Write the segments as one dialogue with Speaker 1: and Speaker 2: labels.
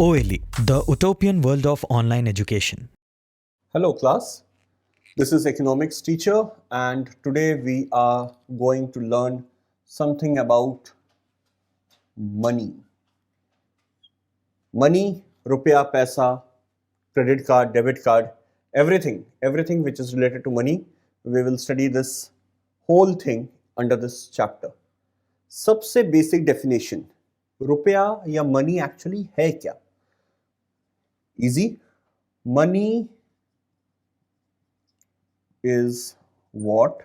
Speaker 1: OLE, the utopian world of online education.
Speaker 2: Hello class, this is economics teacher and today we are going to learn something about money. Money, rupiah, paisa, credit card, debit card, everything which is related to money, we will study this whole thing under this chapter. सबसे basic definition रुपया या money actually है क्या? Easy, money is what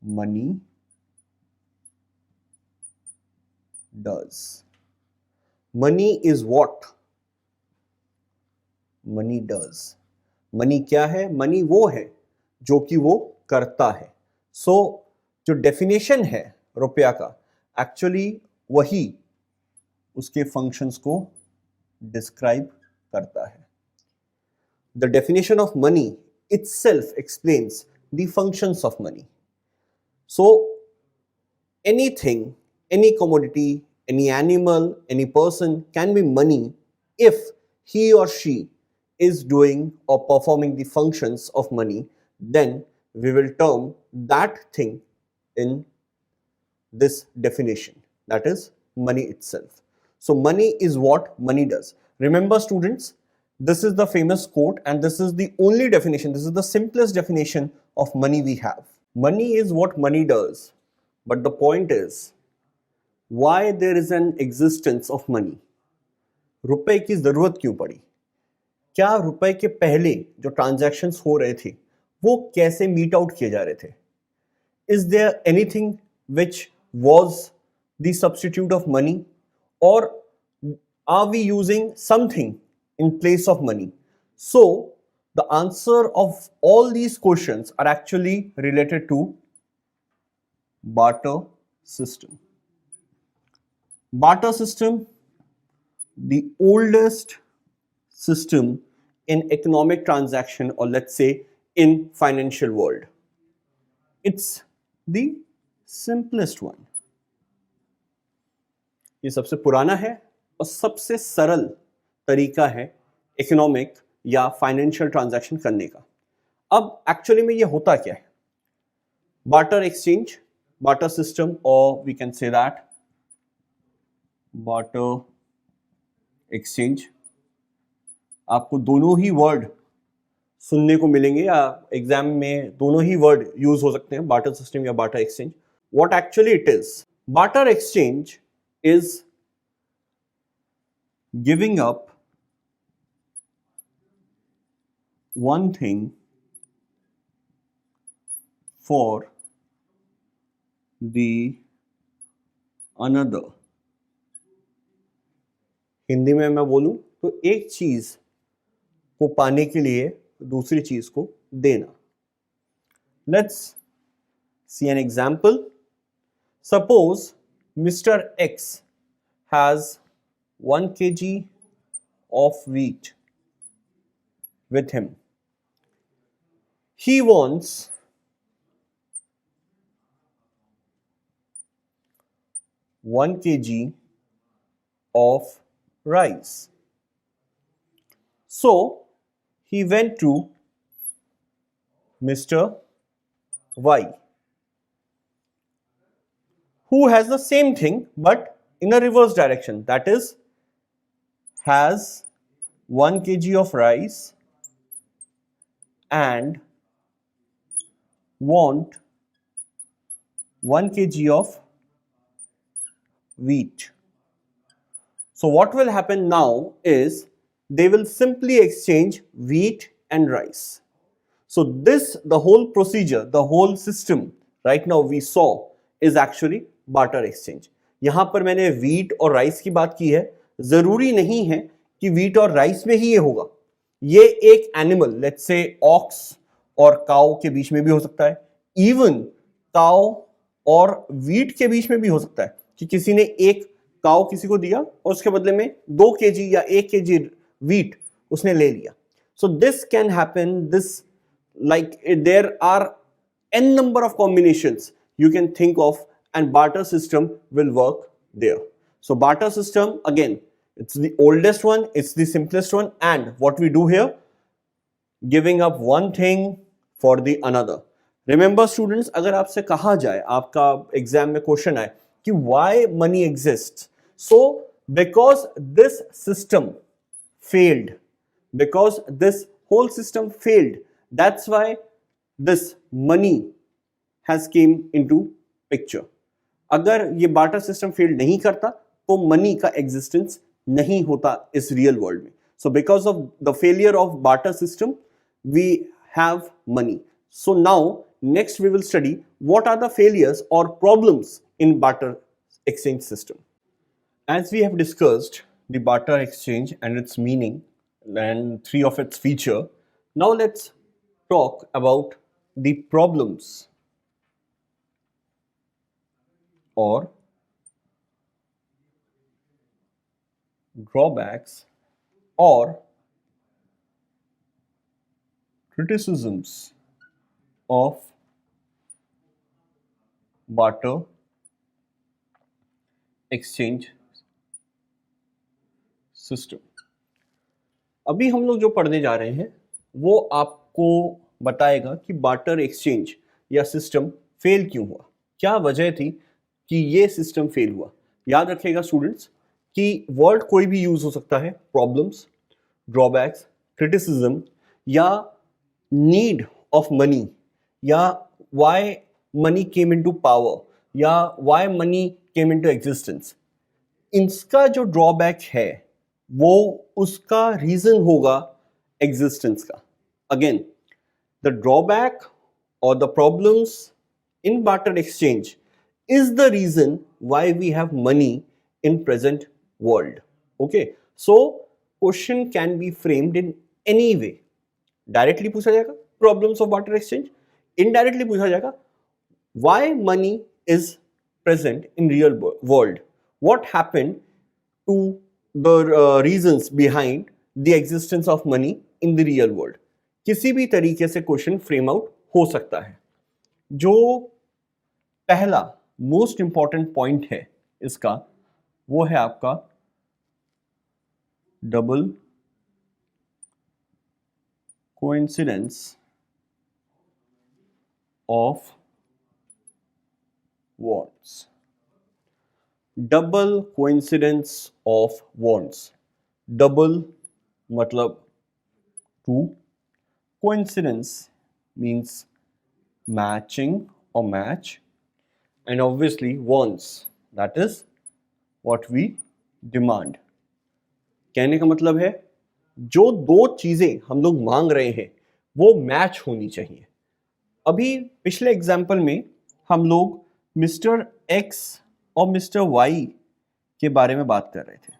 Speaker 2: money does. Money is what money does. Money क्या है? Money वो है जो कि वो करता है. सो जो डेफिनेशन है रुपया का एक्चुअली वही उसके फंक्शंस को डिस्क्राइब करता है. The definition of money itself explains the functions of money. So, anything, any commodity, any animal, any person can be money if he or she is doing or performing the functions of money, then we will term that thing in this definition, that is money itself. So, money is what money does. Remember students, this is the famous quote and this is the only definition, this is the simplest definition of money we have. Money is what money does, but the point is why there is an existence of money. रुपए की जरूरत क्यों पड़ी? क्या रुपए के पहले जो ट्रांजैक्शंस हो रहे थे वो कैसे मीट आउट किए जा रहे थे? Is there anything which was the substitute of money, or are we using something in place of money? So the answer of all these questions are actually related to barter system. Barter system, the oldest system in economic transaction, or let's say in financial world. It's the simplest one. ये सबसे पुराना है और सबसे सरल तरीका है economic या फाइनेंशियल ट्रांजैक्शन करने का. अब एक्चुअली में ये होता क्या है? बार्टर एक्सचेंज, बार्टर सिस्टम, और we can say that barter exchange. आपको दोनों ही वर्ड सुनने को मिलेंगे या एग्जाम में दोनों ही वर्ड यूज हो सकते हैं, बार्टर सिस्टम या barter exchange. What actually it is? Barter exchange is giving up one thing for the another. Hindi में मैं बोलूं तो एक चीज को पाने के लिए दूसरी चीज को देना. Let's see an example. Suppose Mr. X has 1 kg of wheat with him. He wants 1 kg of rice. So he went to Mr. Y, who has the same thing but in a reverse direction, that is has 1 kg of rice and want 1 kg of wheat. So what will happen now is they will simply exchange wheat and rice. So this, the whole procedure, the whole system right now we saw is actually barter exchange. यहां पर मैंने wheat और rice की बात की है. जरूरी नहीं है कि wheat और rice में ही ये होगा. ये एक एनिमल, लेट्स से ऑक्स और काउ के बीच में भी हो सकता है. इवन काउ और wheat के बीच में भी हो सकता है कि किसी ने एक काउ किसी को दिया और उसके बदले में 2 kg या 1 kg wheat उसने ले लिया. So this can happen, this like there are n number of combinations you can think of and barter system will work there. So barter system, again, it's the oldest one, it's the simplest one, and what we do here, giving up one thing for the another. Remember students, अगर आपसे कहा जाए, आपका exam में question आए कि why money exists, so because this system failed, because this whole system failed, that's why this money has came into picture. अगर ये बार्टर सिस्टम फेल नहीं करता तो मनी का एग्जिस्टेंस नहीं होता इस रियल वर्ल्ड में. So because of the failure of barter system we have money. So now next we will study what are the failures or problems in barter exchange system. As we have discussed the barter exchange and its meaning and three of its feature, now let's talk about the problems or drawbacks or criticisms of barter exchange system. अभी हम लोग जो पढ़ने जा रहे हैं वो आपको बताएगा कि बार्टर एक्सचेंज या सिस्टम फेल क्यों हुआ, क्या वजह थी कि ये सिस्टम फेल हुआ. याद रखिएगा स्टूडेंट्स कि वर्ड कोई भी यूज हो सकता है, प्रॉब्लम्स, ड्रॉबैक्स, क्रिटिसिज्म या नीड ऑफ मनी या why money came into power या why money came into existence. इसका जो ड्रॉबैक है वो उसका रीजन होगा एग्जिस्टेंस का. अगेन, द ड्रॉबैक और the problems in barter exchange is the reason why we have money in present world. Okay, so question can be framed in any way. Directly पूछा जाएगा problems of barter exchange, indirectly पूछा जाएगा why money is present in real world, what happened to the reasons behind the existence of money in the real world. किसी भी तरीके से question frame out हो सकता है. जो पहला मोस्ट इंपॉर्टेंट पॉइंट है इसका वो है आपका double coincidence of wants. Double coincidence of wants. Double मतलब two, coincidence means matching or match, and obviously wants, that is what we demand. कहने का मतलब है जो दो चीजें हम लोग मांग रहे हैं वो मैच होनी चाहिए. अभी पिछले एग्जाम्पल में हम लोग मिस्टर एक्स और मिस्टर वाई के बारे में बात कर रहे थे.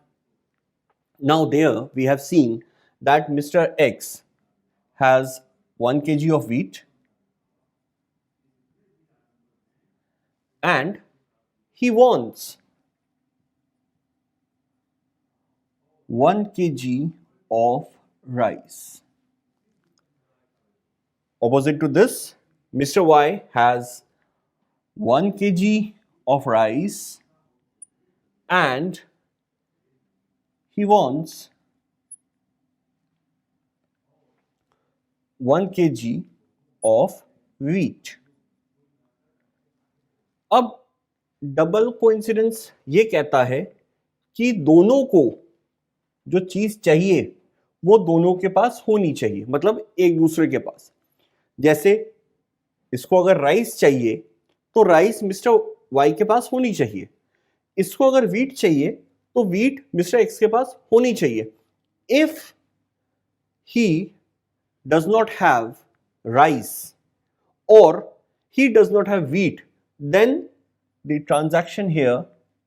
Speaker 2: Now there we have seen that mister X has 1 kg of wheat and he wants 1 kg of rice. Opposite to this, Mr. Y has 1 kg of rice and he wants 1 kg of wheat. अब double coincidence ये कहता है कि दोनों को जो चीज चाहिए वो दोनों के पास होनी चाहिए, मतलब एक दूसरे के पास. जैसे इसको अगर राइस चाहिए तो राइस मिस्टर वाई के पास होनी चाहिए, इसको अगर वीट चाहिए तो वीट मिस्टर एक्स के पास होनी चाहिए. If he does not have rice और he does not have wheat, then the transaction here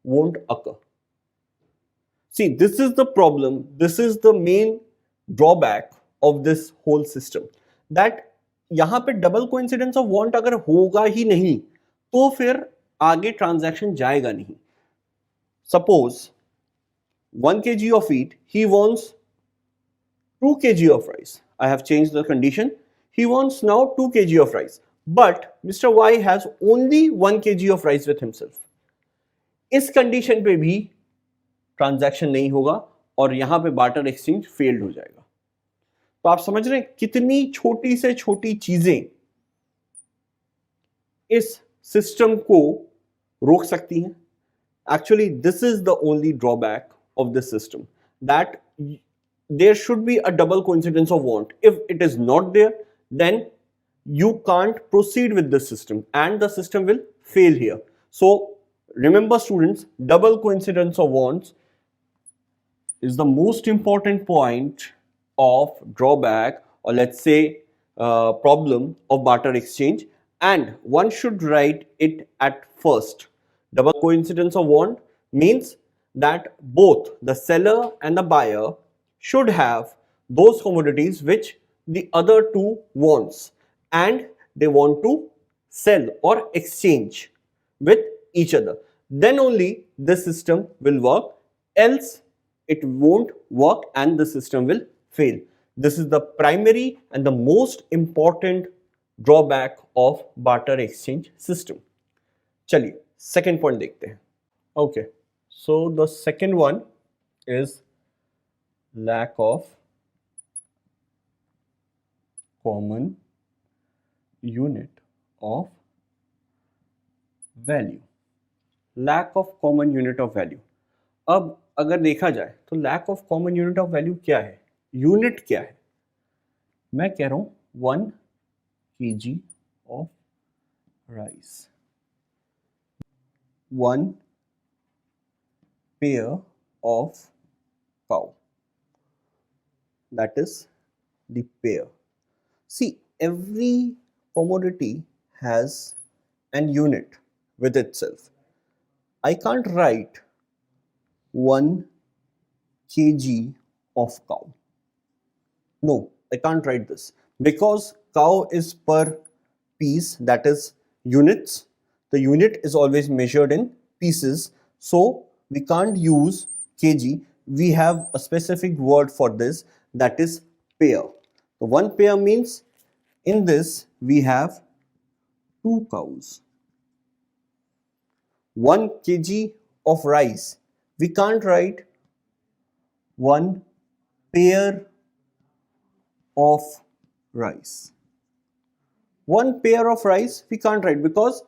Speaker 2: won't occur. See, this is the problem, this is the main drawback of this whole system, that यहाँ पे double coincidence of want अगर होगा ही नहीं तो फिर आगे transaction जाएगा नहीं. Suppose 1 kg of wheat, he wants 2 kg of rice. I have changed the condition. He wants now 2 kg of rice. But Mr. Y has only 1 kg of rice with himself. इस condition पे भी transaction नहीं होगा और यहां पे barter exchange failed हो जाएगा। तो आप समझ रहे हैं कितनी छोटी से छोटी चीजें इस सिस्टम को रोक सकती हैं। Actually this is the only drawback of this system, that there should be a double coincidence of want. If it is not there, then you can't proceed with the system and the system will fail here. So remember students, double coincidence of wants is the most important point of drawback, or let's say problem of barter exchange, and one should write it at first. Double coincidence of want means that both the seller and the buyer should have those commodities which the other two wants and they want to sell or exchange with each other. Then only the system will work, else it won't work and the system will fail. This is the primary and the most important drawback of barter exchange system. चलिए second point देखते हैं. Okay, so the second one is lack of common unit of value. Lack of common unit of value. अब अगर देखा जाए तो lack of common unit of value क्या है, यूनिट क्या है? मैं कह रहा हूं 1 kg of rice, 1 pair of cow. That is the pair. See, every commodity has an unit with itself. I can't write 1 kg of cow. No, I can't write this because cow is per piece, that is units. The unit is always measured in pieces, so we can't use kg. We have a specific word for this, that is pair. So 1 pair means in this we have 2 cows. 1 kg of rice, we can't write 1 pair of rice. 1 pair of rice we can't write because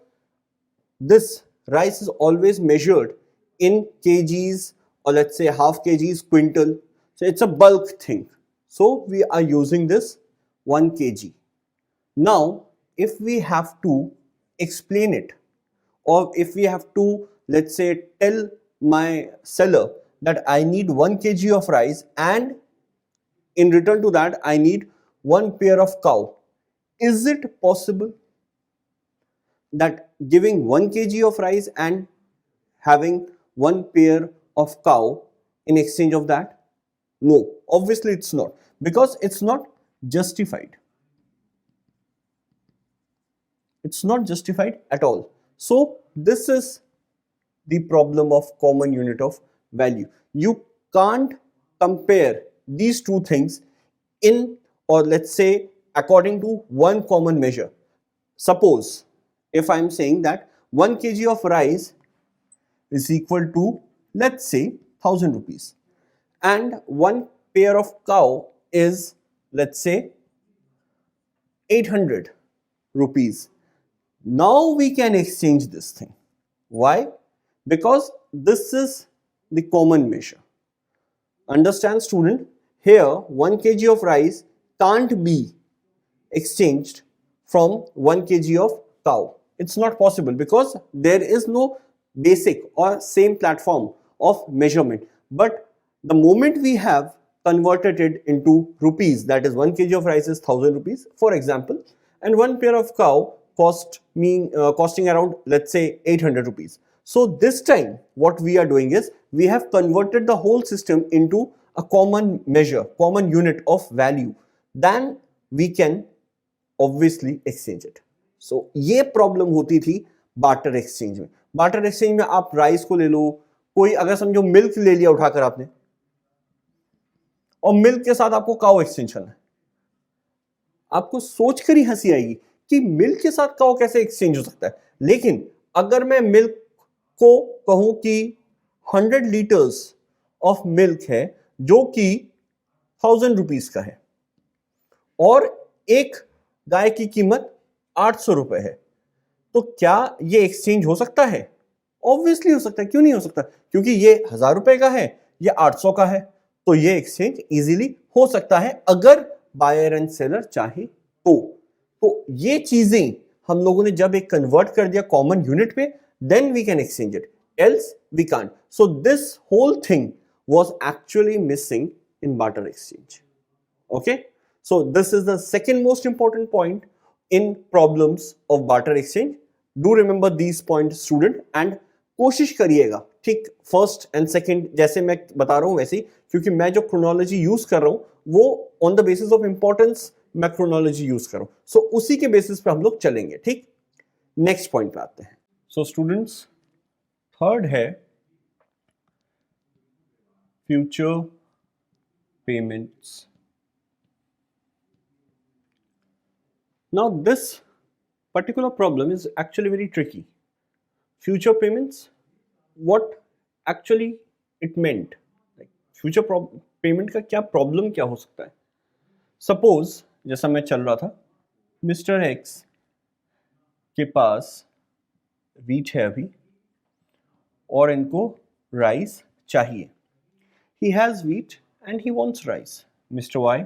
Speaker 2: this rice is always measured in kgs, or let's say half kgs, quintal. So it's a bulk thing. So we are using this 1 kg. Now if we have to explain it, or if we have to, let's say, tell my seller that I need 1 kg of rice and in return to that I need 1 pair of cow, is it possible that giving 1 kg of rice and having 1 pair of cow in exchange of that? No, obviously it's not, because it's not justified. It's not justified at all. So this is the problem of common unit of value. You can't compare these two things in, or let's say, according to one common measure. Suppose if I'm saying that 1 kg of rice is equal to, let's say, 1000 rupees, and 1 pair of cow is, let's say, 800 rupees. Now we can exchange this thing. Why? Because this is the common measure. Understand student, here 1 kg of rice can't be exchanged from 1 kg of cow. It's not possible because there is no basic or same platform of measurement. But the moment we have converted it into rupees, that is 1 kg of rice is 1000 rupees, for example, and 1 pair of cow costing around, let's say, 800 rupees. So this time what we are doing is we have converted the whole system into a common measure, common unit of value. Then we can obviously exchange it. So ये problem होती थी barter exchange में. Barter exchange में आप rice को ले लो, कोई अगर समझो मिल्क ले लिया उठाकर आपने, और मिल्क के साथ आपको काउ एक्सचेंज करना है, आपको सोचकर ही हंसी आएगी कि मिल्क के साथ काउ कैसे एक्सचेंज हो सकता है। लेकिन अगर मैं मिल्क को कहूं कि 100 लीटर्स ऑफ मिल्क है जो कि 1000 रुपीज का है और एक गाय की कीमत 800 रुपए है, तो क्या ये एक्सचेंज हो सकता है? ऑब्वियसली हो सकता है, क्यों नहीं हो सकता? क्योंकि ये 1000 रुपए का है, ये 800 का है, तो ये एक्सचेंज इजीली हो सकता है अगर बायर एंड सेलर चाहे तो ये चीजें हम लोगों ने जब एक कन्वर्ट कर दिया कॉमन यूनिट पे, then we can exchange it, else we can't. So this whole thing was actually missing in barter exchange. Okay, so this is the second most important point in problems of barter exchange. Do remember these points student and कोशिश करिएगा, ठीक, first and second जैसे मैं बता रहा हूं वैसे ही, क्योंकि मैं जो क्रोनोलॉजी यूज कर रहा हूं वो on the basis of importance मैं क्रोनोलॉजी यूज कर रहा हूं, सो उसी के बेसिस पे हम लोग चलेंगे. ठीक, नेक्स्ट पॉइंट पे आते हैं. सो स्टूडेंट्स, थर्ड है future payments. Now this particular problem is actually very tricky. Future payments, what actually it meant, like future payment का क्या problem क्या हो सकता है? Suppose जैसा मैं चल रहा था, मिस्टर एक्स के पास वीट है अभी और इनको राइस चाहिए. He has wheat and he wants rice. Mr. Y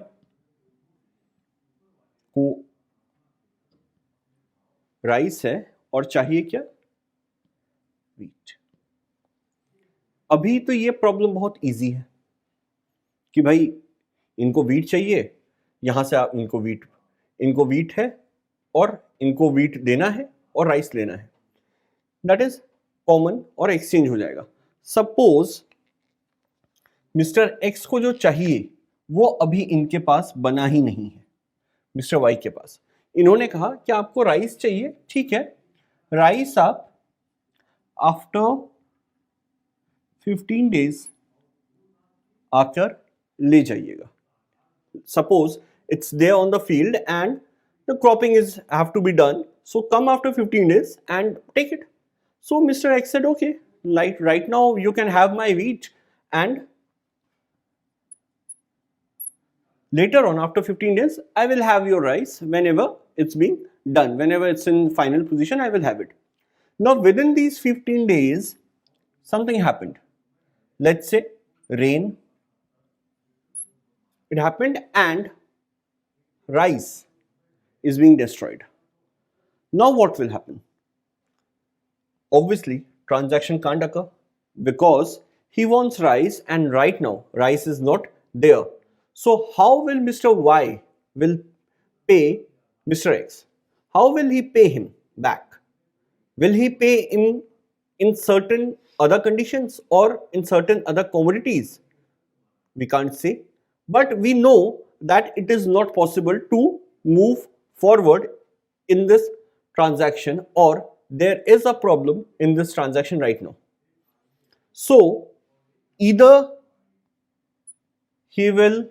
Speaker 2: को राइस है और चाहिए क्या? wheat. अभी तो ये प्रॉब्लम बहुत इजी है कि भाई इनको wheat चाहिए, यहां से आप इनको wheat है और इनको wheat देना है और राइस लेना है. दैट इज कॉमन और एक्सचेंज हो जाएगा. सपोज मिस्टर एक्स को जो चाहिए वो अभी इनके पास बना ही नहीं है, मिस्टर वाई के पास. इन्होंने कहा कि आपको राइस चाहिए, ठीक है, राइस आप आफ्टर 15 डेज आकर ले जाइएगा. Suppose it's there on the field and the cropping is have to be done, so come after 15 days and take it. So mister X said okay, like right now you can have my wheat and later on after 15 days I will have your rice. Whenever it's being done, whenever it's in final position, I will have it. Now within these 15 days something happened. Let's say rain, it happened and rice is being destroyed. Now what will happen? Obviously transaction can't occur because he wants rice and right now rice is not there. So how will Mr. Y will pay Mr. X? How will he pay him back? Will he pay him in certain other conditions or in certain other commodities? We can't say, but we know that it is not possible to move forward in this transaction, or there is a problem in this transaction right now. So either he will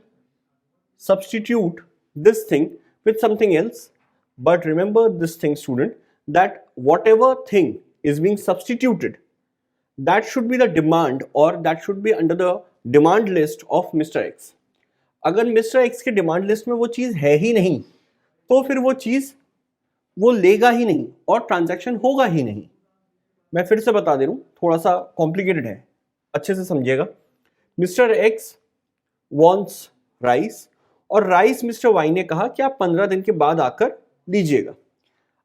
Speaker 2: substitute this thing with something else, but remember this thing student, that whatever thing is being substituted, that should be the demand or that should be under the demand list of Mr. X. अगर Mr. X के demand list में वो चीज है ही नहीं तो फिर वो चीज वो लेगा ही नहीं और ट्रांजैक्शन होगा ही नहीं. मैं फिर से बता दे रहा हूं, थोड़ा सा कॉम्प्लिकेटेड है, अच्छे से समझिएगा. मिस्टर एक्स वॉन्ट्स राइस और राइस मिस्टर वाई ने कहा कि आप 15 दिन के बाद आकर लीजिएगा.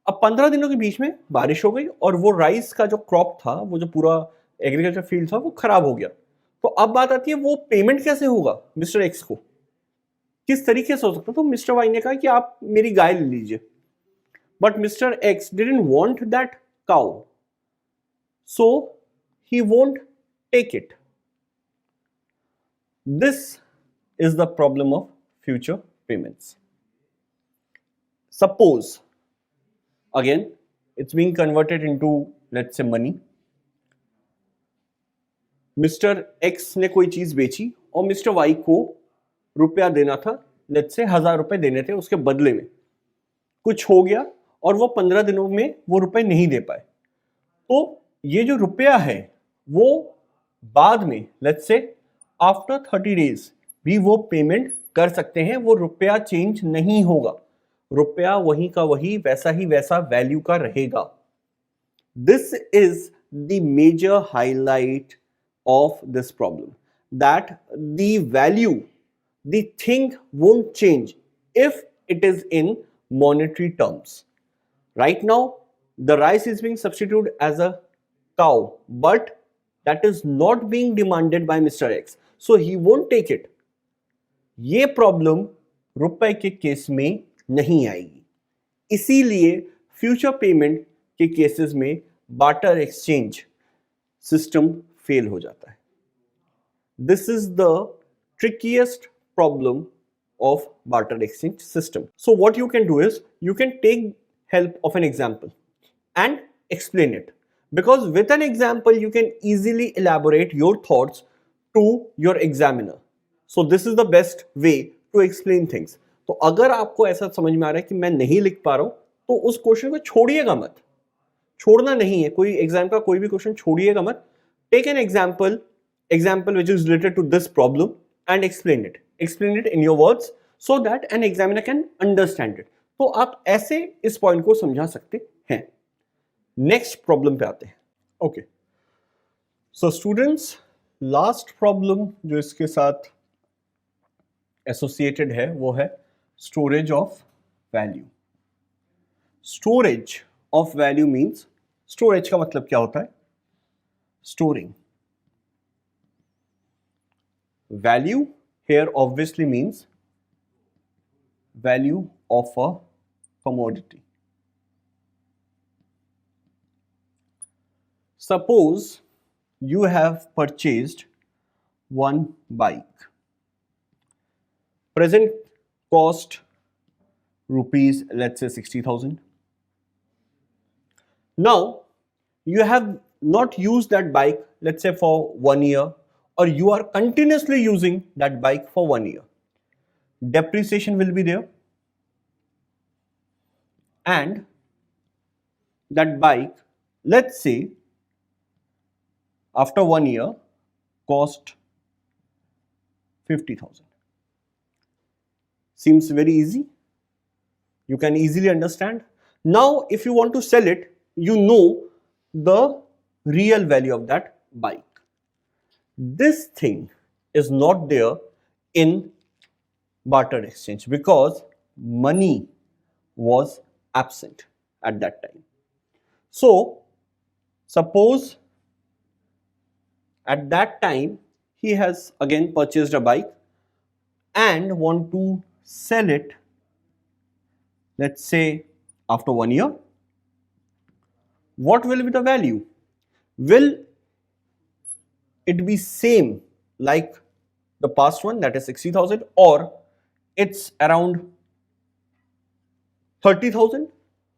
Speaker 2: अब 15 दिनों के बीच में बारिश हो गई और वो राइस का जो क्रॉप था, वो जो पूरा एग्रीकल्चर फील्ड था, वो खराब हो गया. तो अब बात आती है वो पेमेंट कैसे होगा मिस्टर एक्स को, किस तरीके से हो सकता. तो मिस्टर वाई ने कहा कि आप मेरी गाय ले लीजिए. But Mr. X didn't want that cow, so he won't take it. This is the problem of future payments. Suppose, again, it's being converted into, let's say, money. Mr. X ने कोई चीज बेची और Mr. Y को रुपया देना था, let's say 1000 रुपए देने थे, उसके बदले में कुछ हो गया और वो 15 दिनों में वो रुपए नहीं दे पाए. तो ये जो रुपया है वो बाद में लेट्स से आफ्टर 30 days भी वो पेमेंट कर सकते हैं, वो रुपया चेंज नहीं होगा, रुपया वही का वही वैसा ही वैसा वैल्यू का रहेगा. This is the major highlight of this problem, that the value, the thing won't change if it is in monetary terms. Right now, the rice is being substituted as a cow, but that is not being demanded by Mr. X. So he won't take it. ये problem रुपए के case में नहीं आएगी. इसीलिए future payment के cases में barter exchange system fail हो जाता है. This is the trickiest problem of barter exchange system. So what you can do is you can take help of an example and explain it, because with an example you can easily elaborate your thoughts to your examiner. So this is the best way to explain things. तो अगर आपको ऐसा समझ में आ रहा है कि मैं नहीं लिख पा रहा हूं तो उस क्वेश्चन को छोड़िएगा मत, छोड़ना नहीं है. कोई एग्जाम का कोई भी क्वेश्चन छोड़िएगा मत. Take an example which is related to this problem and explain it in your words so that an examiner can understand it. तो आप ऐसे इस पॉइंट को समझा सकते हैं. नेक्स्ट प्रॉब्लम पे आते हैं. Okay, so students, last problem जो इसके साथ एसोसिएटेड है वो है storage of value. Storage of value means, storage का मतलब क्या होता है? Storing. Value here obviously means value of a commodity. Suppose you have purchased one bike. Present cost rupees, let's say 60,000. Now you have not used that bike, let's say for 1 year, or you are continuously using that bike for 1 year. Depreciation will be there, and that bike, let's say after 1 year, cost 50,000. Seems very easy. You can easily understand. Now if you want to sell it, you know the real value of that bike. This thing is not there in barter exchange because money was absent at that time. So suppose at that time he has again purchased a bike and want to sell it, let's say after 1 year. What will be the value? Will it be same like the past one, that is 60,000, or it's around 30,000?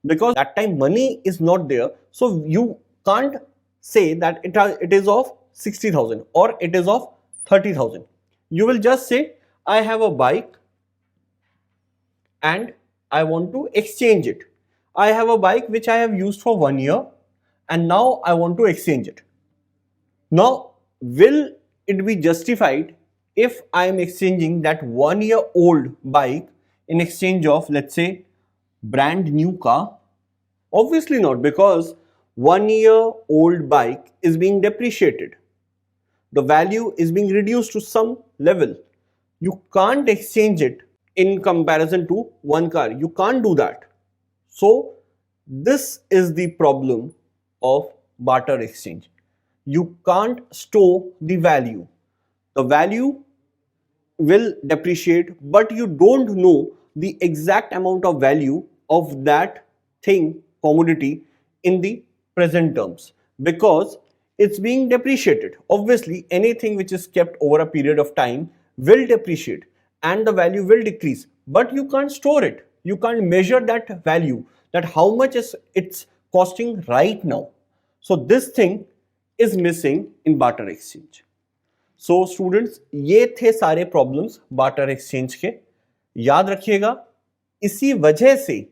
Speaker 2: Because that time money is not there, so you can't say that it is of 60,000 or it is of 30,000. You will just say, I have a bike and I want to exchange it. I have a bike which I have used for 1 year and now I want to exchange it. Now will it be justified if I am exchanging that 1 year old bike in exchange of, let's say, brand new car? Obviously not, because 1 year old bike is being depreciated. The value is being reduced to some level. You can't exchange it in comparison to one car. You can't do that. So this is the problem of barter exchange. You can't store the value. The value will depreciate, but you don't know the exact amount of value of that thing, commodity, in the present terms because it's being depreciated. Obviously, anything which is kept over a period of time will depreciate and the value will decrease, but you can't store it. You can't measure that value, that how much is it's costing right now. So this thing is missing in barter exchange. So students, ये थे सारे problems barter exchange के. याद रखिएगा, इसी वजह से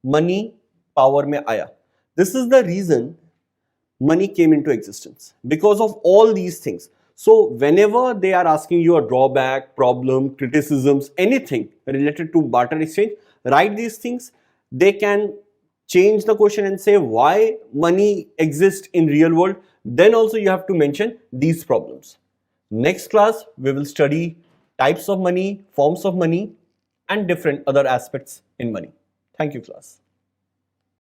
Speaker 2: money power में आया. This is the reason money came into existence, because of all these things. So whenever they are asking you a drawback, problem, criticisms, anything related to barter exchange, write these things. They can change the question and say why money exists in real world. Then also you have to mention these problems. Next class, we will study types of money, forms of money, and different other aspects in money. Thank you, class.